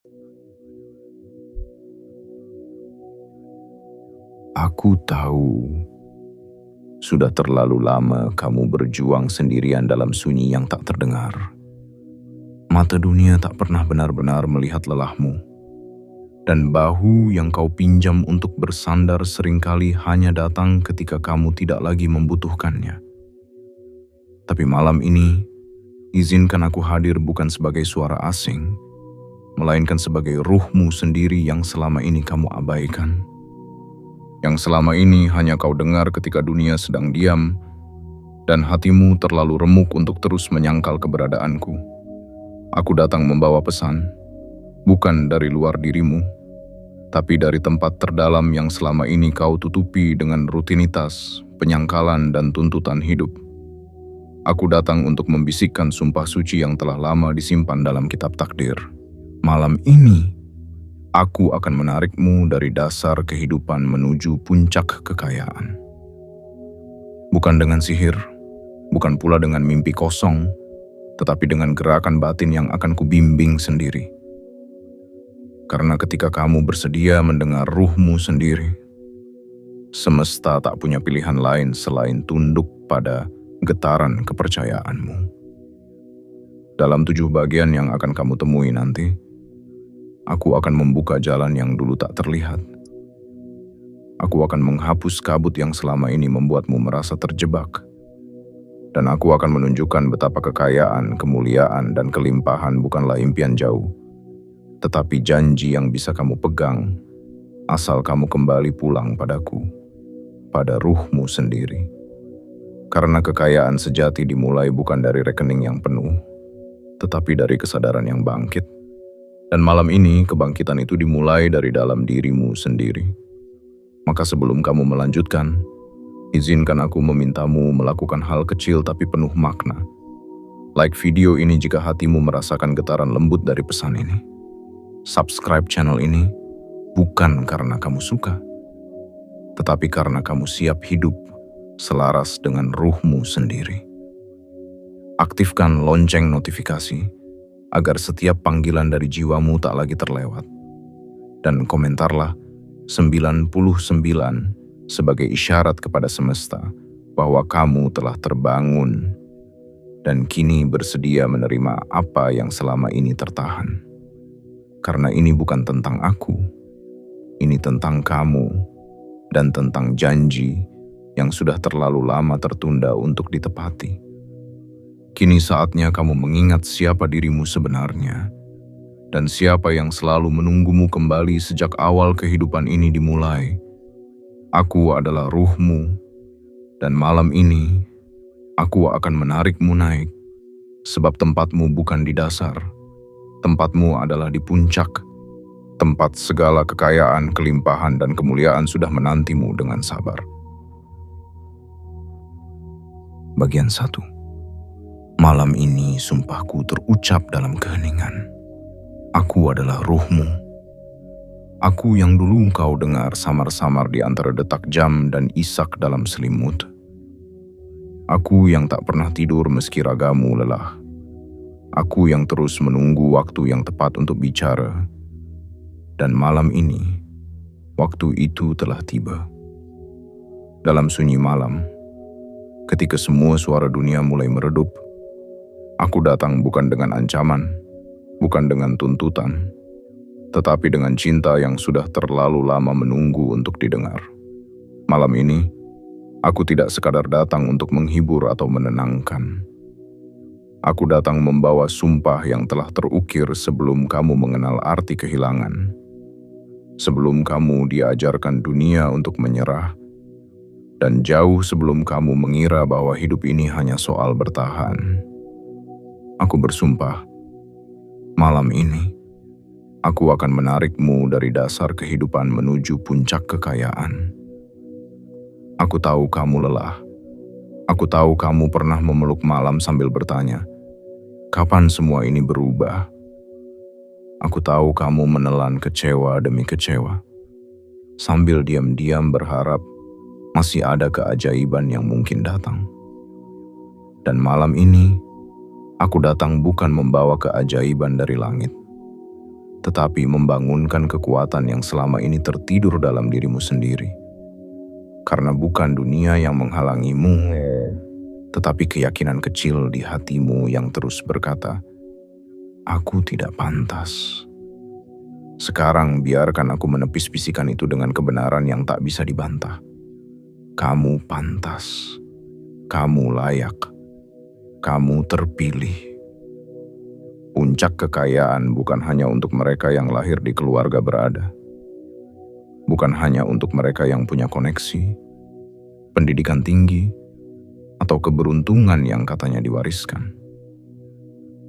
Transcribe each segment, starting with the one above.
Aku tahu sudah terlalu lama kamu berjuang sendirian dalam sunyi yang tak terdengar. Mata dunia tak pernah benar-benar melihat lelahmu, dan bahu yang kau pinjam untuk bersandar seringkali hanya datang ketika kamu tidak lagi membutuhkannya. Tapi malam ini, izinkan aku hadir bukan sebagai suara asing, melainkan sebagai ruhmu sendiri yang selama ini kamu abaikan. Yang selama ini hanya kau dengar ketika dunia sedang diam, dan hatimu terlalu remuk untuk terus menyangkal keberadaanku. Aku datang membawa pesan, bukan dari luar dirimu, tapi dari tempat terdalam yang selama ini kau tutupi dengan rutinitas, penyangkalan, dan tuntutan hidup. Aku datang untuk membisikkan sumpah suci yang telah lama disimpan dalam kitab takdir. Malam ini, aku akan menarikmu dari dasar kehidupan menuju puncak kekayaan. Bukan dengan sihir, bukan pula dengan mimpi kosong, tetapi dengan gerakan batin yang akan kubimbing sendiri. Karena ketika kamu bersedia mendengar ruhmu sendiri, semesta tak punya pilihan lain selain tunduk pada getaran kepercayaanmu. Dalam 7 bagian yang akan kamu temui nanti, aku akan membuka jalan yang dulu tak terlihat. Aku akan menghapus kabut yang selama ini membuatmu merasa terjebak. Dan aku akan menunjukkan betapa kekayaan, kemuliaan, dan kelimpahan bukanlah impian jauh, tetapi janji yang bisa kamu pegang, asal kamu kembali pulang padaku, pada ruhmu sendiri. Karena kekayaan sejati dimulai bukan dari rekening yang penuh, tetapi dari kesadaran yang bangkit. Dan malam ini kebangkitan itu dimulai dari dalam dirimu sendiri. Maka sebelum kamu melanjutkan, izinkan aku memintamu melakukan hal kecil tapi penuh makna. Like video ini jika hatimu merasakan getaran lembut dari pesan ini. Subscribe channel ini bukan karena kamu suka, tetapi karena kamu siap hidup selaras dengan ruhmu sendiri. Aktifkan lonceng notifikasi agar setiap panggilan dari jiwamu tak lagi terlewat. Dan komentarlah 99 sebagai isyarat kepada semesta bahwa kamu telah terbangun dan kini bersedia menerima apa yang selama ini tertahan. Karena ini bukan tentang aku, ini tentang kamu dan tentang janji yang sudah terlalu lama tertunda untuk ditepati. Kini saatnya kamu mengingat siapa dirimu sebenarnya dan siapa yang selalu menunggumu kembali sejak awal kehidupan ini dimulai. Aku adalah ruhmu, dan malam ini aku akan menarikmu naik, sebab tempatmu bukan di dasar, tempatmu adalah di puncak, tempat segala kekayaan, kelimpahan, dan kemuliaan sudah menantimu dengan sabar. Bagian 1. Malam ini sumpahku terucap dalam keheningan. Aku adalah ruhmu. Aku yang dulu kau dengar samar-samar di antara detak jam dan isak dalam selimut. Aku yang tak pernah tidur meski ragamu lelah. Aku yang terus menunggu waktu yang tepat untuk bicara. Dan malam ini, waktu itu telah tiba. Dalam sunyi malam, ketika semua suara dunia mulai meredup, aku datang bukan dengan ancaman, bukan dengan tuntutan, tetapi dengan cinta yang sudah terlalu lama menunggu untuk didengar. Malam ini, aku tidak sekadar datang untuk menghibur atau menenangkan. Aku datang membawa sumpah yang telah terukir sebelum kamu mengenal arti kehilangan. Sebelum kamu diajarkan dunia untuk menyerah, dan jauh sebelum kamu mengira bahwa hidup ini hanya soal bertahan. Aku bersumpah, malam ini, aku akan menarikmu dari dasar kehidupan menuju puncak kekayaan. Aku tahu kamu lelah. Aku tahu kamu pernah memeluk malam sambil bertanya, kapan semua ini berubah? Aku tahu kamu menelan kecewa demi kecewa, sambil diam-diam berharap masih ada keajaiban yang mungkin datang. Dan malam ini, aku datang bukan membawa keajaiban dari langit. tetapi membangunkan kekuatan yang selama ini tertidur dalam dirimu sendiri. Karena bukan dunia yang menghalangimu, tetapi keyakinan kecil di hatimu yang terus berkata, "Aku tidak pantas." Sekarang biarkan aku menepis bisikan itu dengan kebenaran yang tak bisa dibantah. Kamu pantas, kamu layak, kamu terpilih. Puncak kekayaan bukan hanya untuk mereka yang lahir di keluarga berada. Bukan hanya untuk mereka yang punya koneksi, pendidikan tinggi, atau keberuntungan yang katanya diwariskan.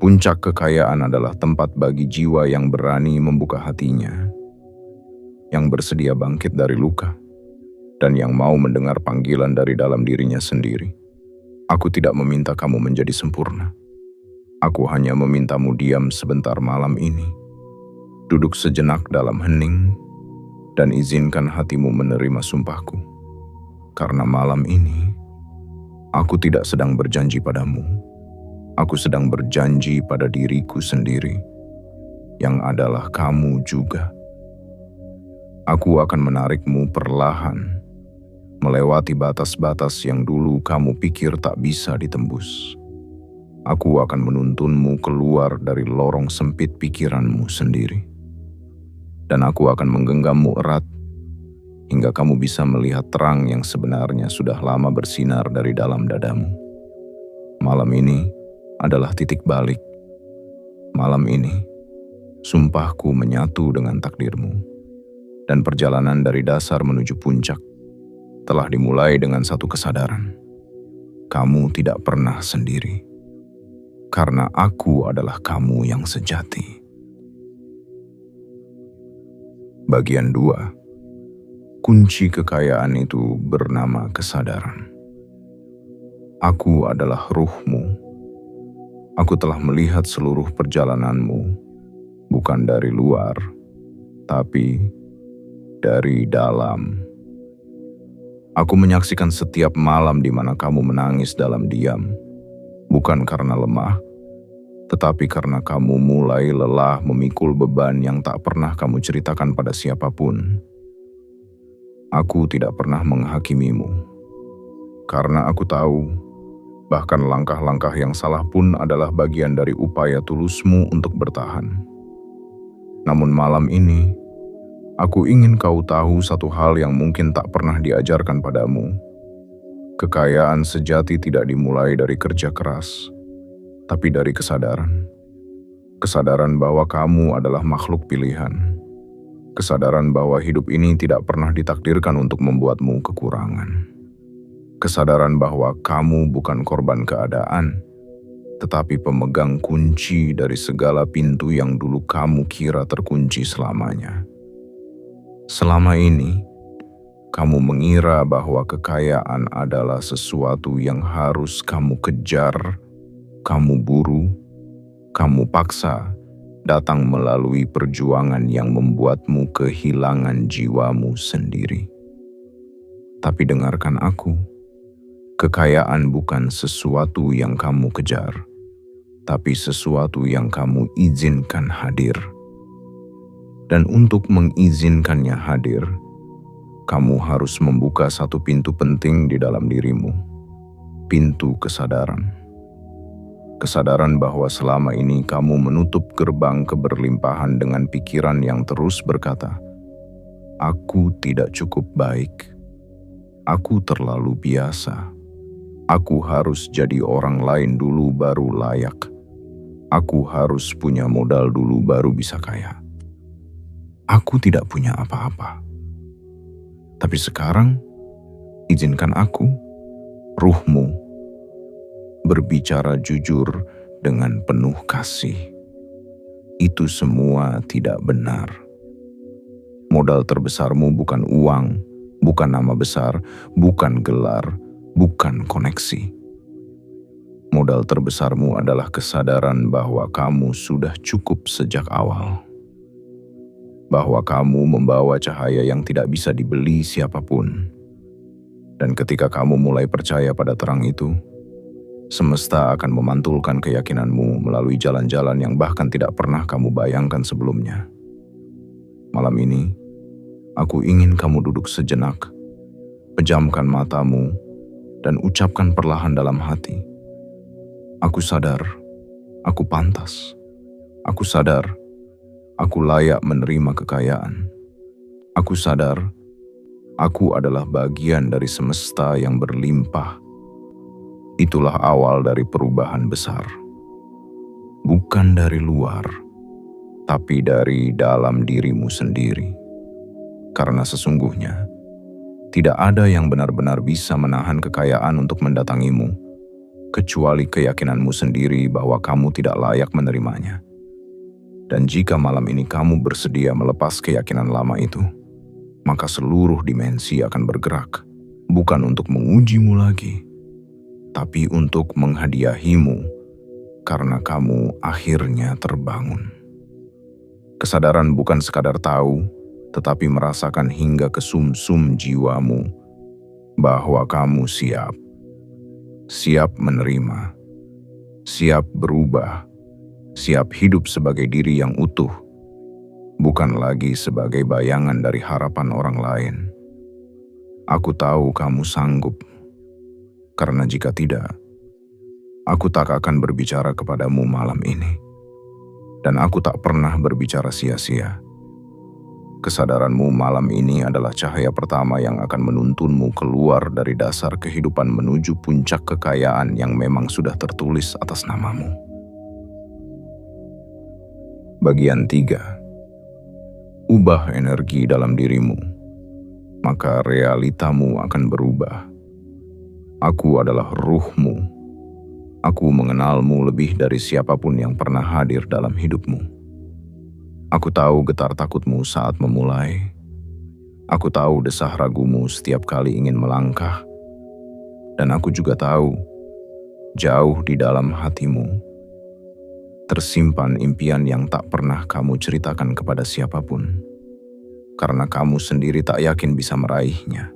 Puncak kekayaan adalah tempat bagi jiwa yang berani membuka hatinya, yang bersedia bangkit dari luka, dan yang mau mendengar panggilan dari dalam dirinya sendiri. Aku tidak meminta kamu menjadi sempurna. Aku hanya memintamu diam sebentar malam ini. Duduk sejenak dalam hening, dan izinkan hatimu menerima sumpahku. Karena malam ini, aku tidak sedang berjanji padamu. Aku sedang berjanji pada diriku sendiri, yang adalah kamu juga. Aku akan menarikmu perlahan, melewati batas-batas yang dulu kamu pikir tak bisa ditembus. Aku akan menuntunmu keluar dari lorong sempit pikiranmu sendiri. Dan aku akan menggenggammu erat, hingga kamu bisa melihat terang yang sebenarnya sudah lama bersinar dari dalam dadamu. Malam ini adalah titik balik. Malam ini, sumpahku menyatu dengan takdirmu. Dan perjalanan dari dasar menuju puncak telah dimulai dengan satu kesadaran. Kamu tidak pernah sendiri. Karena aku adalah kamu yang sejati. Bagian 2. Kunci kekayaan itu bernama kesadaran. Aku adalah ruhmu. Aku telah melihat seluruh perjalananmu, bukan dari luar, tapi dari dalam. Aku menyaksikan setiap malam di mana kamu menangis dalam diam, bukan karena lemah, tetapi karena kamu mulai lelah memikul beban yang tak pernah kamu ceritakan pada siapapun. Aku tidak pernah menghakimimu, karena aku tahu, bahkan langkah-langkah yang salah pun adalah bagian dari upaya tulusmu untuk bertahan. Namun malam ini, aku ingin kau tahu satu hal yang mungkin tak pernah diajarkan padamu. Kekayaan sejati tidak dimulai dari kerja keras, tapi dari kesadaran. Kesadaran bahwa kamu adalah makhluk pilihan. Kesadaran bahwa hidup ini tidak pernah ditakdirkan untuk membuatmu kekurangan. Kesadaran bahwa kamu bukan korban keadaan, tetapi pemegang kunci dari segala pintu yang dulu kamu kira terkunci selamanya. Selama ini, kamu mengira bahwa kekayaan adalah sesuatu yang harus kamu kejar, kamu buru, kamu paksa, datang melalui perjuangan yang membuatmu kehilangan jiwamu sendiri. Tapi dengarkan aku, kekayaan bukan sesuatu yang kamu kejar, tapi sesuatu yang kamu izinkan hadir. Dan untuk mengizinkannya hadir, kamu harus membuka satu pintu penting di dalam dirimu, pintu kesadaran. Kesadaran bahwa selama ini kamu menutup gerbang keberlimpahan dengan pikiran yang terus berkata, "Aku tidak cukup baik. Aku terlalu biasa. Aku harus jadi orang lain dulu baru layak. Aku harus punya modal dulu baru bisa kaya. Aku tidak punya apa-apa." Tapi sekarang, izinkan aku, ruhmu, berbicara jujur dengan penuh kasih. Itu semua tidak benar. Modal terbesarmu bukan uang, bukan nama besar, bukan gelar, bukan koneksi. Modal terbesarmu adalah kesadaran bahwa kamu sudah cukup sejak awal. Bahwa kamu membawa cahaya yang tidak bisa dibeli siapapun. Dan ketika kamu mulai percaya pada terang itu, semesta akan memantulkan keyakinanmu melalui jalan-jalan yang bahkan tidak pernah kamu bayangkan sebelumnya. Malam ini, aku ingin kamu duduk sejenak, pejamkan matamu, dan ucapkan perlahan dalam hati. Aku sadar, aku pantas. Aku sadar, aku layak menerima kekayaan. Aku sadar, aku adalah bagian dari semesta yang berlimpah. Itulah awal dari perubahan besar. Bukan dari luar, tapi dari dalam dirimu sendiri. Karena sesungguhnya, tidak ada yang benar-benar bisa menahan kekayaan untuk mendatangimu, kecuali keyakinanmu sendiri bahwa kamu tidak layak menerimanya. Dan jika malam ini kamu bersedia melepas keyakinan lama itu, maka seluruh dimensi akan bergerak, bukan untuk mengujimu lagi, tapi untuk menghadiahimu, karena kamu akhirnya terbangun. Kesadaran bukan sekadar tahu, tetapi merasakan hingga ke sum-sum jiwamu bahwa kamu siap. Siap menerima, siap berubah, siap hidup sebagai diri yang utuh, bukan lagi sebagai bayangan dari harapan orang lain. Aku tahu kamu sanggup, karena jika tidak, aku tak akan berbicara kepadamu malam ini. Dan aku tak pernah berbicara sia-sia. Kesadaranmu malam ini adalah cahaya pertama yang akan menuntunmu keluar dari dasar kehidupan menuju puncak kekayaan yang memang sudah tertulis atas namamu. Bagian 3. Ubah energi dalam dirimu, maka realitamu akan berubah. Aku adalah ruhmu. Aku mengenalmu lebih dari siapapun yang pernah hadir dalam hidupmu. Aku tahu getar takutmu saat memulai. Aku tahu desah ragumu setiap kali ingin melangkah. Dan aku juga tahu, jauh di dalam hatimu, tersimpan impian yang tak pernah kamu ceritakan kepada siapapun. Karena kamu sendiri tak yakin bisa meraihnya.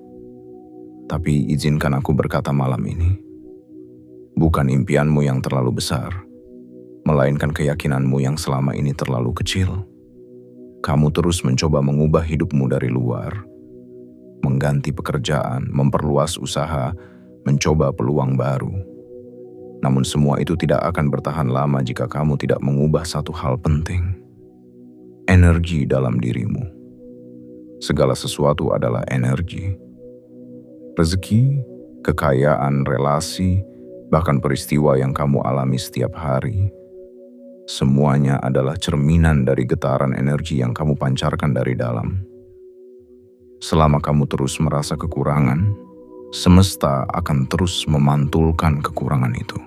Tapi izinkan aku berkata malam ini, bukan impianmu yang terlalu besar, melainkan keyakinanmu yang selama ini terlalu kecil. Kamu terus mencoba mengubah hidupmu dari luar, mengganti pekerjaan, memperluas usaha, mencoba peluang baru. Namun semua itu tidak akan bertahan lama jika kamu tidak mengubah satu hal penting. Energi dalam dirimu. Segala sesuatu adalah energi. Rezeki, kekayaan, relasi, bahkan peristiwa yang kamu alami setiap hari, semuanya adalah cerminan dari getaran energi yang kamu pancarkan dari dalam. Selama kamu terus merasa kekurangan, semesta akan terus memantulkan kekurangan itu.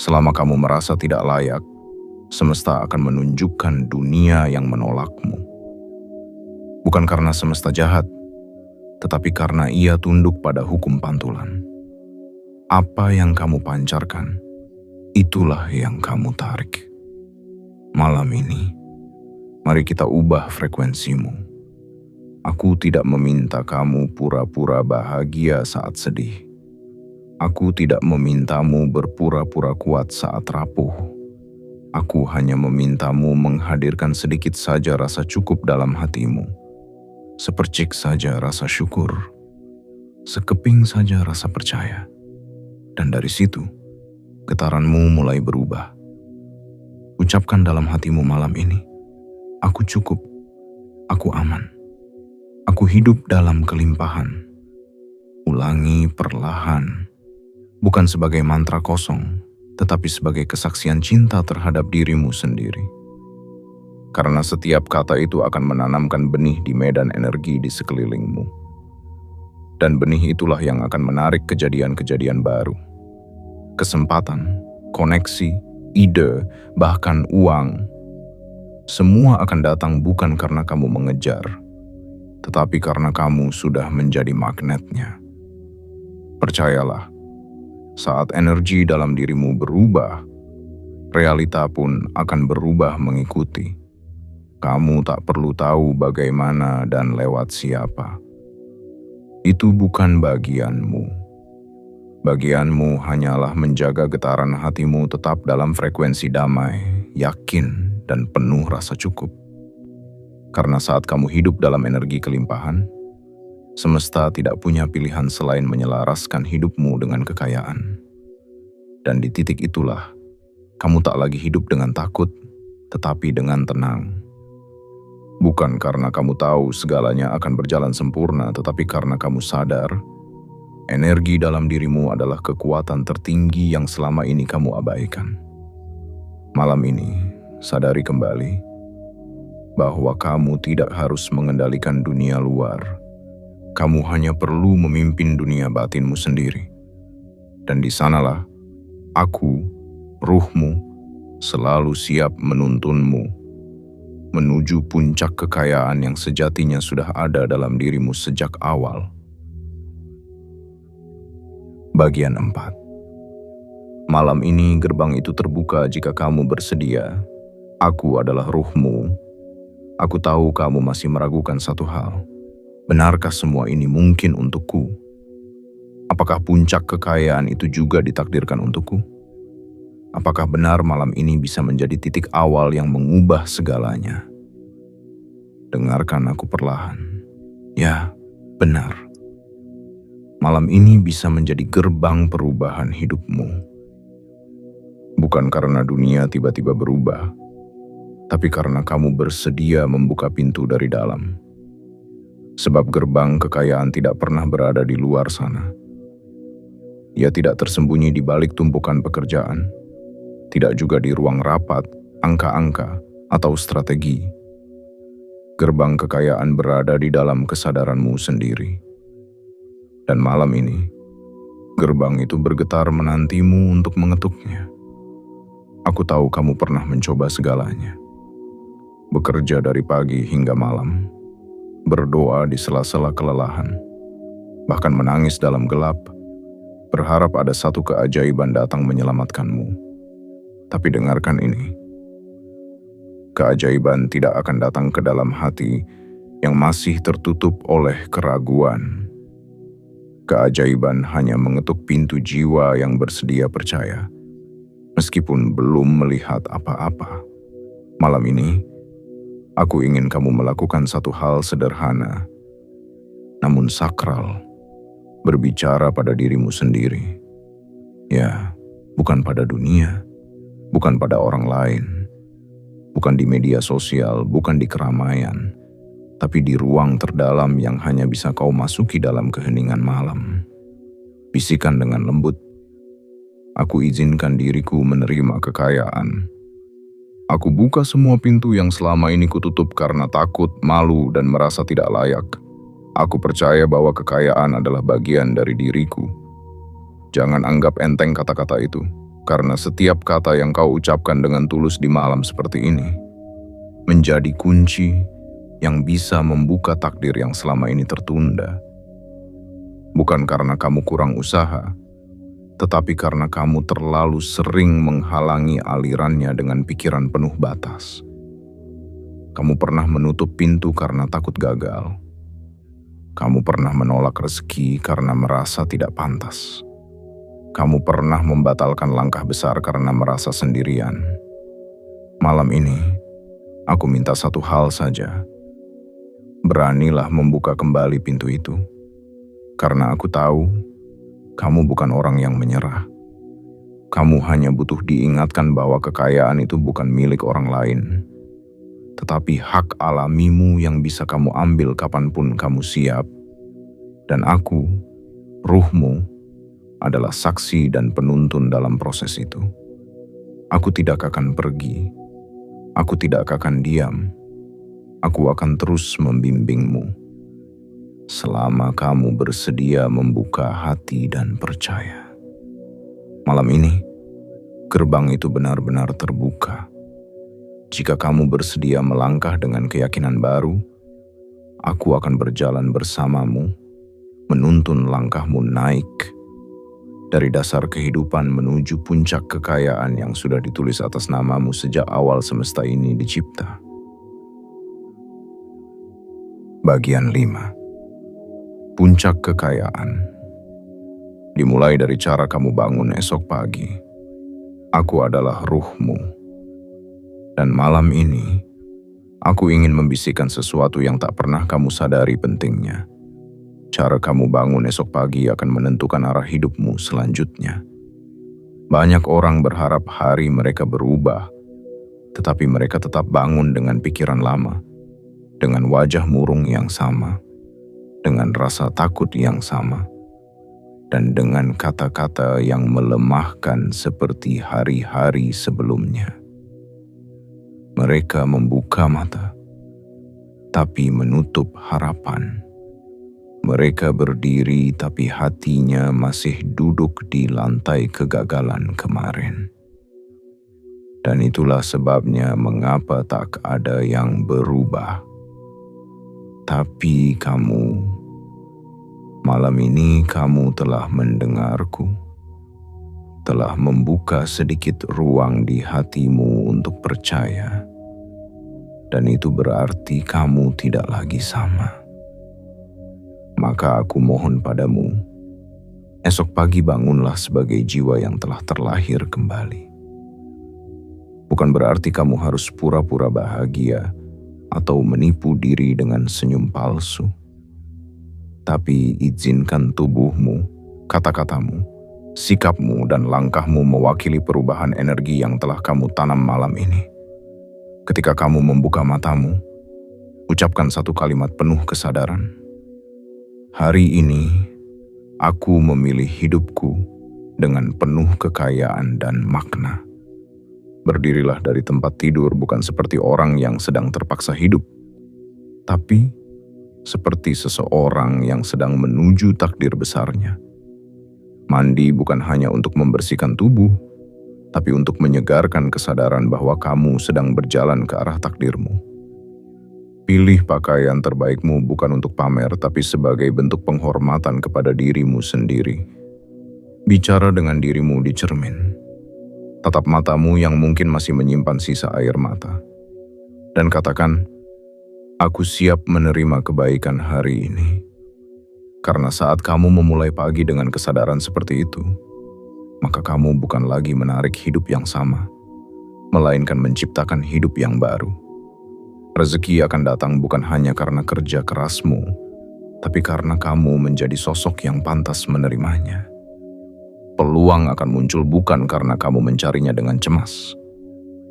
Selama kamu merasa tidak layak, semesta akan menunjukkan dunia yang menolakmu. Bukan karena semesta jahat, tetapi karena ia tunduk pada hukum pantulan. Apa yang kamu pancarkan, itulah yang kamu tarik. Malam ini, mari kita ubah frekuensimu. Aku tidak meminta kamu pura-pura bahagia saat sedih. Aku tidak memintamu berpura-pura kuat saat rapuh. Aku hanya memintamu menghadirkan sedikit saja rasa cukup dalam hatimu. Sepercik saja rasa syukur. Sekeping saja rasa percaya. Dan dari situ, getaranmu mulai berubah. Ucapkan dalam hatimu malam ini, aku cukup, aku aman, aku hidup dalam kelimpahan. Ulangi perlahan, bukan sebagai mantra kosong, tetapi sebagai kesaksian cinta terhadap dirimu sendiri. Karena setiap kata itu akan menanamkan benih di medan energi di sekelilingmu. Dan benih itulah yang akan menarik kejadian-kejadian baru. Kesempatan, koneksi, ide, bahkan uang. Semua akan datang bukan karena kamu mengejar, tetapi karena kamu sudah menjadi magnetnya. Percayalah, saat energi dalam dirimu berubah, realita pun akan berubah mengikuti. Kamu tak perlu tahu bagaimana dan lewat siapa. Itu bukan bagianmu. Bagianmu hanyalah menjaga getaran hatimu tetap dalam frekuensi damai, yakin, dan penuh rasa cukup. Karena saat kamu hidup dalam energi kelimpahan, semesta tidak punya pilihan selain menyelaraskan hidupmu dengan kekayaan. Dan di titik itulah, kamu tak lagi hidup dengan takut, tetapi dengan tenang. Bukan karena kamu tahu segalanya akan berjalan sempurna, tetapi karena kamu sadar, energi dalam dirimu adalah kekuatan tertinggi yang selama ini kamu abaikan. Malam ini, sadari kembali bahwa kamu tidak harus mengendalikan dunia luar. Kamu hanya perlu memimpin dunia batinmu sendiri. Dan di sanalah, aku, ruhmu, selalu siap menuntunmu menuju puncak kekayaan yang sejatinya sudah ada dalam dirimu sejak awal. Bagian 4. Malam ini gerbang itu terbuka jika kamu bersedia. Aku adalah ruhmu. Aku tahu kamu masih meragukan satu hal. Benarkah semua ini mungkin untukku? Apakah puncak kekayaan itu juga ditakdirkan untukku? Apakah benar malam ini bisa menjadi titik awal yang mengubah segalanya? Dengarkan aku perlahan. Ya, benar. Malam ini bisa menjadi gerbang perubahan hidupmu. Bukan karena dunia tiba-tiba berubah, tapi karena kamu bersedia membuka pintu dari dalam. Sebab gerbang kekayaan tidak pernah berada di luar sana. Ia tidak tersembunyi di balik tumpukan pekerjaan, tidak juga di ruang rapat, angka-angka, atau strategi. Gerbang kekayaan berada di dalam kesadaranmu sendiri. Dan malam ini, gerbang itu bergetar menantimu untuk mengetuknya. Aku tahu kamu pernah mencoba segalanya. Bekerja dari pagi hingga malam, berdoa di sela-sela kelelahan, bahkan menangis dalam gelap, berharap ada satu keajaiban datang menyelamatkanmu. Tapi dengarkan ini, keajaiban tidak akan datang ke dalam hati yang masih tertutup oleh keraguan. Keajaiban hanya mengetuk pintu jiwa yang bersedia percaya, meskipun belum melihat apa-apa. Malam ini, aku ingin kamu melakukan satu hal sederhana, namun sakral, berbicara pada dirimu sendiri. Ya, bukan pada dunia, bukan pada orang lain, bukan di media sosial, bukan di keramaian, tapi di ruang terdalam yang hanya bisa kau masuki dalam keheningan malam. Bisikan dengan lembut, aku izinkan diriku menerima kekayaan. Aku buka semua pintu yang selama ini kututup karena takut, malu, dan merasa tidak layak. Aku percaya bahwa kekayaan adalah bagian dari diriku. Jangan anggap enteng kata-kata itu, karena setiap kata yang kau ucapkan dengan tulus di malam seperti ini menjadi kunci yang bisa membuka takdir yang selama ini tertunda. Bukan karena kamu kurang usaha, tetapi karena kamu terlalu sering menghalangi alirannya dengan pikiran penuh batas. Kamu pernah menutup pintu karena takut gagal. Kamu pernah menolak rezeki karena merasa tidak pantas. Kamu pernah membatalkan langkah besar karena merasa sendirian. Malam ini, aku minta satu hal saja. Beranilah membuka kembali pintu itu. Karena aku tahu, kamu bukan orang yang menyerah. Kamu hanya butuh diingatkan bahwa kekayaan itu bukan milik orang lain, tetapi hak alamimu yang bisa kamu ambil kapanpun kamu siap. Dan aku, ruhmu, adalah saksi dan penuntun dalam proses itu. Aku tidak akan pergi. Aku tidak akan diam. Aku akan terus membimbingmu selama kamu bersedia membuka hati dan percaya. Malam ini, gerbang itu benar-benar terbuka. Jika kamu bersedia melangkah dengan keyakinan baru, aku akan berjalan bersamamu, menuntun langkahmu naik dari dasar kehidupan menuju puncak kekayaan yang sudah ditulis atas namamu sejak awal semesta ini dicipta. Bagian 5. Puncak kekayaan. Dimulai dari cara kamu bangun esok pagi. Aku adalah ruhmu. Dan malam ini, Aku ingin membisikkan sesuatu yang tak pernah kamu sadari pentingnya. Cara kamu bangun esok pagi akan menentukan arah hidupmu selanjutnya. Banyak orang berharap hari mereka berubah, tetapi mereka tetap bangun dengan pikiran lama, dengan wajah murung yang sama, dengan rasa takut yang sama, dan dengan kata-kata yang melemahkan seperti hari-hari sebelumnya. Mereka membuka mata, tapi menutup harapan. Mereka berdiri, tapi hatinya masih duduk di lantai kegagalan kemarin. Dan itulah sebabnya mengapa tak ada yang berubah. Tapi kamu, malam ini kamu telah mendengarku, telah membuka sedikit ruang di hatimu untuk percaya. Dan itu berarti kamu tidak lagi sama. Maka aku mohon padamu, esok pagi bangunlah sebagai jiwa yang telah terlahir kembali. Bukan berarti kamu harus pura-pura bahagia atau menipu diri dengan senyum palsu. Tapi izinkan tubuhmu, kata-katamu, sikapmu, dan langkahmu mewakili perubahan energi yang telah kamu tanam malam ini. Ketika kamu membuka matamu, ucapkan satu kalimat penuh kesadaran. Hari ini, aku memilih hidupku dengan penuh kekayaan dan makna. Berdirilah dari tempat tidur bukan seperti orang yang sedang terpaksa hidup, tapi seperti seseorang yang sedang menuju takdir besarnya. Mandi bukan hanya untuk membersihkan tubuh, tapi untuk menyegarkan kesadaran bahwa kamu sedang berjalan ke arah takdirmu. Pilih pakaian terbaikmu bukan untuk pamer, tapi sebagai bentuk penghormatan kepada dirimu sendiri. Bicara dengan dirimu di cermin. Tatap matamu yang mungkin masih menyimpan sisa air mata. Dan katakan, aku siap menerima kebaikan hari ini. Karena saat kamu memulai pagi dengan kesadaran seperti itu, maka kamu bukan lagi menarik hidup yang sama, melainkan menciptakan hidup yang baru. Rezeki akan datang bukan hanya karena kerja kerasmu, tapi karena kamu menjadi sosok yang pantas menerimanya. Peluang akan muncul bukan karena kamu mencarinya dengan cemas,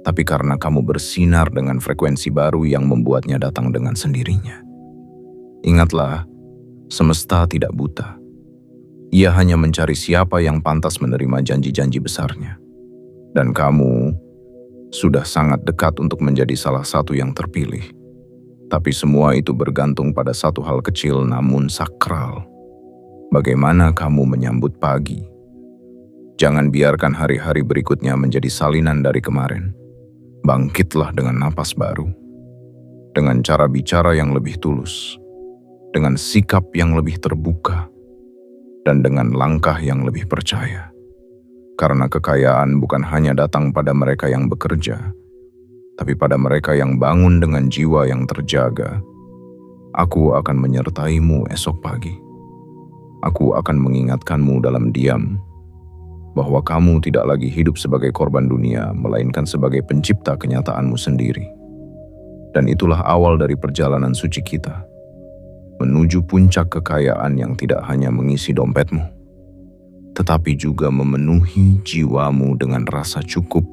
tapi karena kamu bersinar dengan frekuensi baru yang membuatnya datang dengan sendirinya. Ingatlah, semesta tidak buta. Ia hanya mencari siapa yang pantas menerima janji-janji besarnya. Dan kamu sudah sangat dekat untuk menjadi salah satu yang terpilih. Tapi semua itu bergantung pada satu hal kecil namun sakral. Bagaimana kamu menyambut pagi? Jangan biarkan hari-hari berikutnya menjadi salinan dari kemarin. Bangkitlah dengan napas baru. Dengan cara bicara yang lebih tulus. Dengan sikap yang lebih terbuka. Dan dengan langkah yang lebih percaya. Karena kekayaan bukan hanya datang pada mereka yang bekerja, tapi pada mereka yang bangun dengan jiwa yang terjaga. Aku akan menyertaimu esok pagi. Aku akan mengingatkanmu dalam diam, bahwa kamu tidak lagi hidup sebagai korban dunia, melainkan sebagai pencipta kenyataanmu sendiri. Dan itulah awal dari perjalanan suci kita, menuju puncak kekayaan yang tidak hanya mengisi dompetmu, tetapi juga memenuhi jiwamu dengan rasa cukup,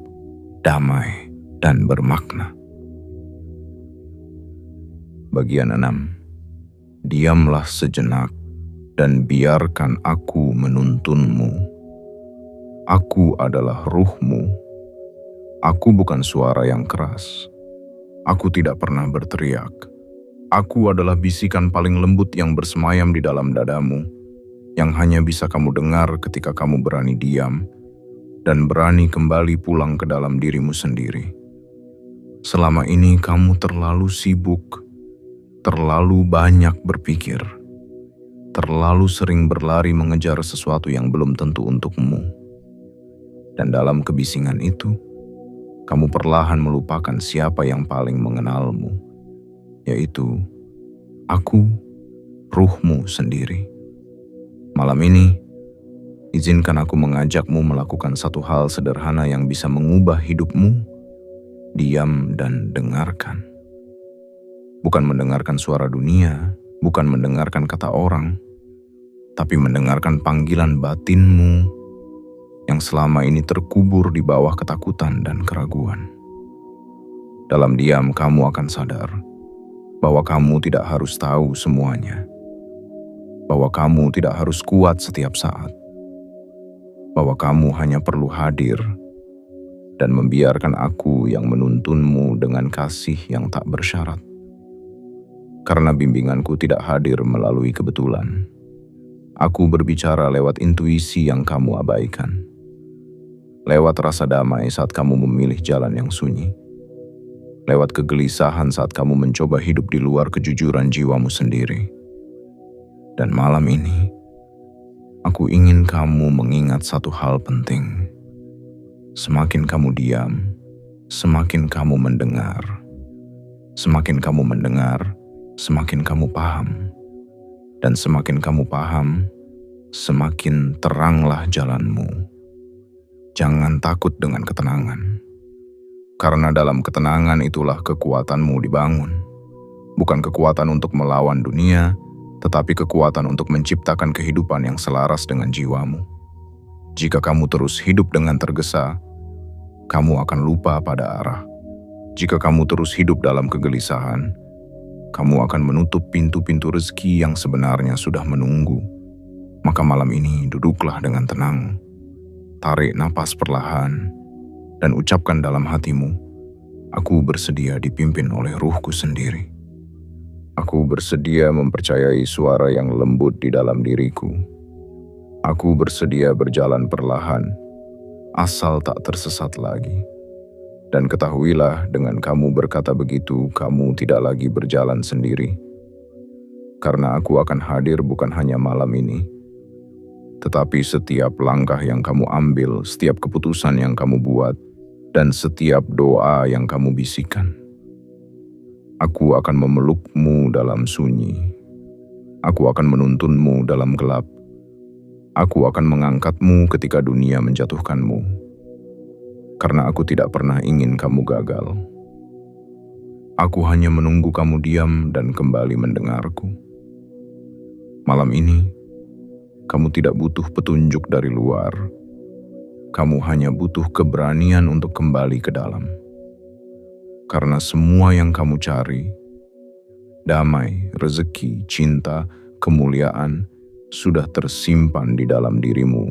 damai, dan bermakna. Bagian 6. Diamlah sejenak dan biarkan aku menuntunmu. Aku adalah ruhmu. Aku bukan suara yang keras. Aku tidak pernah berteriak. Aku adalah bisikan paling lembut yang bersemayam di dalam dadamu, yang hanya bisa kamu dengar ketika kamu berani diam dan berani kembali pulang ke dalam dirimu sendiri. Selama ini kamu terlalu sibuk, terlalu banyak berpikir, terlalu sering berlari mengejar sesuatu yang belum tentu untukmu. Dan dalam kebisingan itu, kamu perlahan melupakan siapa yang paling mengenalmu, yaitu aku, ruhmu sendiri. Malam ini, izinkan aku mengajakmu melakukan satu hal sederhana yang bisa mengubah hidupmu. Diam dan dengarkan. bukan mendengarkan suara dunia, bukan mendengarkan kata orang, tapi mendengarkan panggilan batinmu yang selama ini terkubur di bawah ketakutan dan keraguan. Dalam diam kamu akan sadar bahwa kamu tidak harus tahu semuanya, bahwa kamu tidak harus kuat setiap saat, bahwa kamu hanya perlu hadir dan membiarkan aku yang menuntunmu dengan kasih yang tak bersyarat. Karena bimbinganku tidak hadir melalui kebetulan. Aku berbicara lewat intuisi yang kamu abaikan. Lewat rasa damai saat kamu memilih jalan yang sunyi. Lewat kegelisahan saat kamu mencoba hidup di luar kejujuran jiwamu sendiri. Dan malam ini, aku ingin kamu mengingat satu hal penting. Semakin kamu diam, semakin kamu mendengar. Semakin kamu mendengar, semakin kamu paham. Dan semakin kamu paham, semakin teranglah jalanmu. Jangan takut dengan ketenangan. Karena dalam ketenangan itulah kekuatanmu dibangun. Bukan kekuatan untuk melawan dunia, tetapi kekuatan untuk menciptakan kehidupan yang selaras dengan jiwamu. Jika kamu terus hidup dengan tergesa, kamu akan lupa pada arah. Jika kamu terus hidup dalam kegelisahan, kamu akan menutup pintu-pintu rezeki yang sebenarnya sudah menunggu. Maka malam ini duduklah dengan tenang. Tarik napas perlahan dan ucapkan dalam hatimu, aku bersedia dipimpin oleh ruhku sendiri. Aku bersedia mempercayai suara yang lembut di dalam diriku. Aku bersedia berjalan perlahan, asal tak tersesat lagi. Dan ketahuilah dengan kamu berkata begitu, kamu tidak lagi berjalan sendiri. Karena aku akan hadir bukan hanya malam ini, tetapi setiap langkah yang kamu ambil, setiap keputusan yang kamu buat, dan setiap doa yang kamu bisikan. Aku akan memelukmu dalam sunyi. Aku akan menuntunmu dalam gelap. Aku akan mengangkatmu ketika dunia menjatuhkanmu. Karena aku tidak pernah ingin kamu gagal. Aku hanya menunggu kamu diam dan kembali mendengarku. Malam ini, kamu tidak butuh petunjuk dari luar. Kamu hanya butuh keberanian untuk kembali ke dalam. Karena semua yang kamu cari, damai, rezeki, cinta, kemuliaan, sudah tersimpan di dalam dirimu.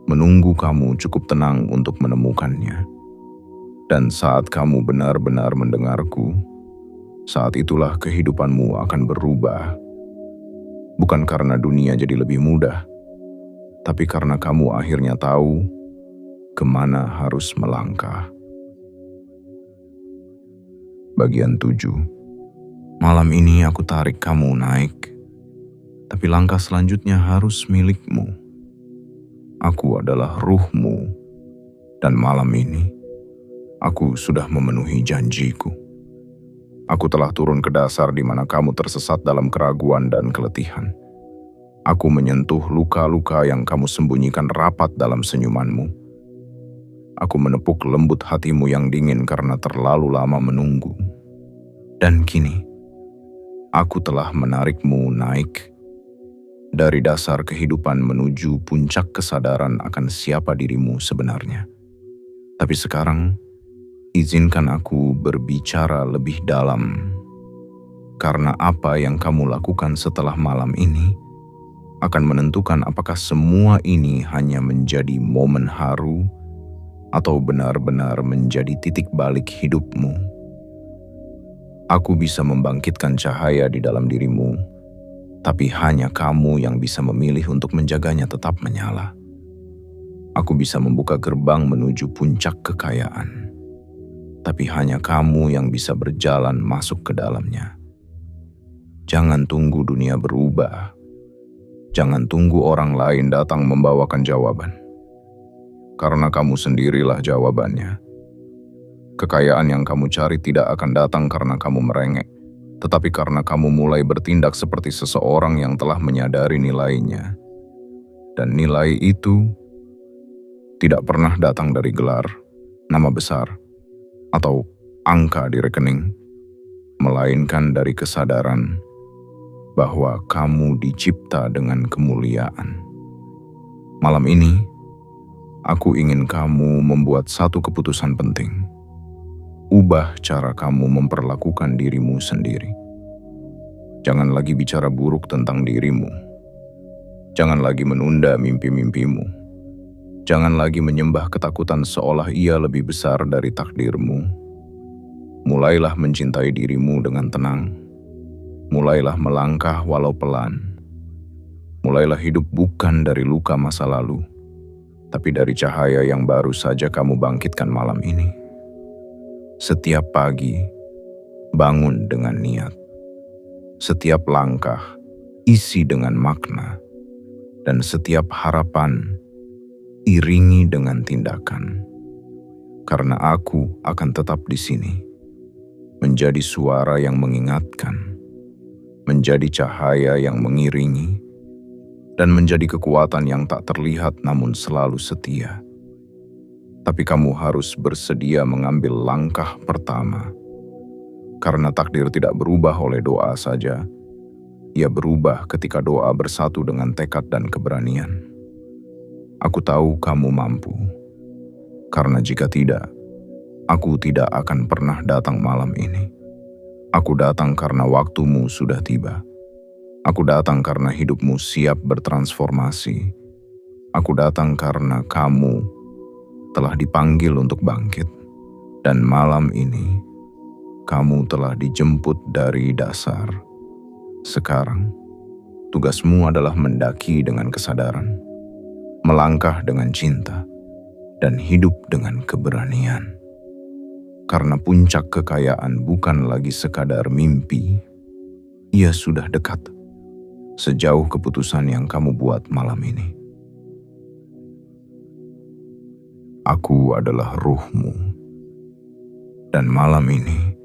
Menunggu kamu cukup tenang untuk menemukannya. Dan saat kamu benar-benar mendengarku, saat itulah kehidupanmu akan berubah. Bukan karena dunia jadi lebih mudah, tapi karena kamu akhirnya tahu kemana harus melangkah. Bagian 7. Malam ini aku tarik kamu naik, tapi langkah selanjutnya harus milikmu. Aku adalah ruhmu, dan malam ini aku sudah memenuhi janjiku. Aku telah turun ke dasar di mana kamu tersesat dalam keraguan dan keletihan. Aku menyentuh luka-luka yang kamu sembunyikan rapat dalam senyumanmu. Aku menepuk lembut hatimu yang dingin karena terlalu lama menunggu. Dan kini, aku telah menarikmu naik dari dasar kehidupan menuju puncak kesadaran akan siapa dirimu sebenarnya. Tapi sekarang, izinkan aku berbicara lebih dalam. Karena apa yang kamu lakukan setelah malam ini akan menentukan apakah semua ini hanya menjadi momen haru atau benar-benar menjadi titik balik hidupmu. Aku bisa membangkitkan cahaya di dalam dirimu, tapi hanya kamu yang bisa memilih untuk menjaganya tetap menyala. Aku bisa membuka gerbang menuju puncak kekayaan, tapi hanya kamu yang bisa berjalan masuk ke dalamnya. Jangan tunggu dunia berubah. Jangan tunggu orang lain datang membawakan jawaban. Karena kamu sendirilah jawabannya. Kekayaan yang kamu cari tidak akan datang karena kamu merengek, tetapi karena kamu mulai bertindak seperti seseorang yang telah menyadari nilainya. Dan nilai itu tidak pernah datang dari gelar, nama besar, atau angka di rekening, melainkan dari kesadaran bahwa kamu dicipta dengan kemuliaan. Malam ini, aku ingin kamu membuat satu keputusan penting. Ubah cara kamu memperlakukan dirimu sendiri. Jangan lagi bicara buruk tentang dirimu. Jangan lagi menunda mimpi-mimpimu. Jangan lagi menyembah ketakutan seolah ia lebih besar dari takdirmu. Mulailah mencintai dirimu dengan tenang. Mulailah melangkah walau pelan. Mulailah hidup bukan dari luka masa lalu, tapi dari cahaya yang baru saja kamu bangkitkan malam ini. Setiap pagi, bangun dengan niat. Setiap langkah, isi dengan makna. Dan setiap harapan, iringi dengan tindakan. Karena aku akan tetap di sini, menjadi suara yang mengingatkan, menjadi cahaya yang mengiringi, dan menjadi kekuatan yang tak terlihat namun selalu setia. Tapi kamu harus bersedia mengambil langkah pertama. Karena takdir tidak berubah oleh doa saja, ia berubah ketika doa bersatu dengan tekad dan keberanian. Aku tahu kamu mampu, karena jika tidak, aku tidak akan pernah datang malam ini. Aku datang karena waktumu sudah tiba. Aku datang karena hidupmu siap bertransformasi. Aku datang karena kamu telah dipanggil untuk bangkit. Dan malam ini, kamu telah dijemput dari dasar. Sekarang, tugasmu adalah mendaki dengan kesadaran, melangkah dengan cinta, dan hidup dengan keberanian. Karena puncak kekayaan bukan lagi sekadar mimpi, ia sudah dekat, sejauh keputusan yang kamu buat malam ini. Aku adalah ruhmu, dan malam ini,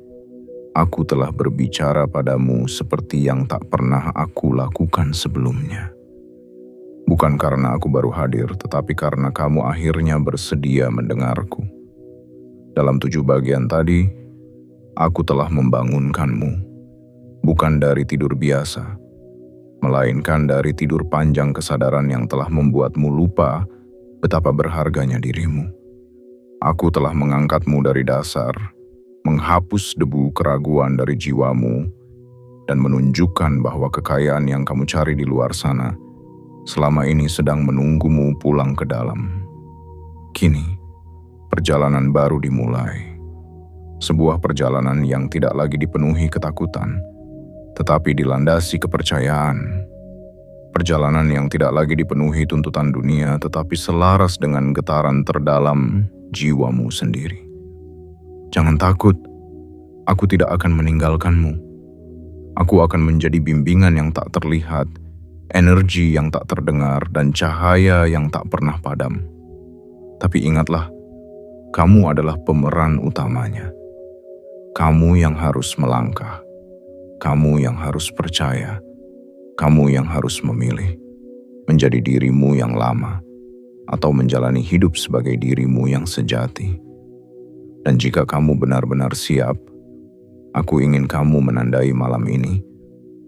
aku telah berbicara padamu seperti yang tak pernah aku lakukan sebelumnya. Bukan karena aku baru hadir, tetapi karena kamu akhirnya bersedia mendengarku. Dalam 7 bagian tadi, aku telah membangunkanmu, bukan dari tidur biasa, melainkan dari tidur panjang kesadaran yang telah membuatmu lupa betapa berharganya dirimu. Aku telah mengangkatmu dari dasar, menghapus debu keraguan dari jiwamu, dan menunjukkan bahwa kekayaan yang kamu cari di luar sana selama ini sedang menunggumu pulang ke dalam. Kini, perjalanan baru dimulai. Sebuah perjalanan yang tidak lagi dipenuhi ketakutan, tetapi dilandasi kepercayaan. Perjalanan yang tidak lagi dipenuhi tuntutan dunia, tetapi selaras dengan getaran terdalam jiwamu sendiri. Jangan takut, aku tidak akan meninggalkanmu. Aku akan menjadi bimbingan yang tak terlihat, energi yang tak terdengar, dan cahaya yang tak pernah padam. Tapi ingatlah, kamu adalah pemeran utamanya. Kamu yang harus melangkah. Kamu yang harus percaya. Kamu yang harus memilih menjadi dirimu yang lama atau menjalani hidup sebagai dirimu yang sejati. Dan jika kamu benar-benar siap, aku ingin kamu menandai malam ini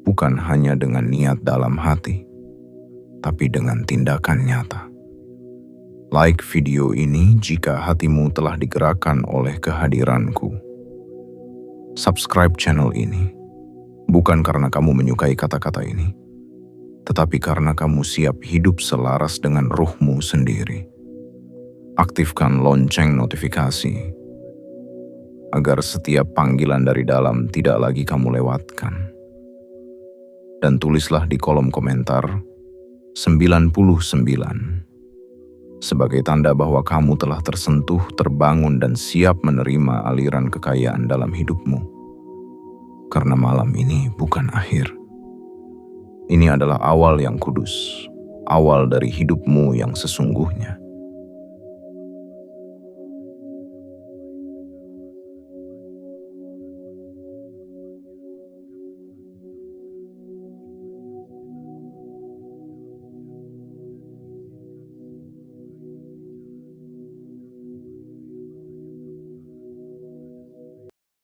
bukan hanya dengan niat dalam hati, tapi dengan tindakan nyata. Like video ini jika hatimu telah digerakkan oleh kehadiranku. Subscribe channel ini, bukan karena kamu menyukai kata-kata ini, tetapi karena kamu siap hidup selaras dengan ruhmu sendiri. Aktifkan lonceng notifikasi, agar setiap panggilan dari dalam tidak lagi kamu lewatkan. Dan tulislah di kolom komentar 99 sebagai tanda bahwa kamu telah tersentuh, terbangun, dan siap menerima aliran kekayaan dalam hidupmu. Karena malam ini bukan akhir. Ini adalah awal yang kudus, awal dari hidupmu yang sesungguhnya.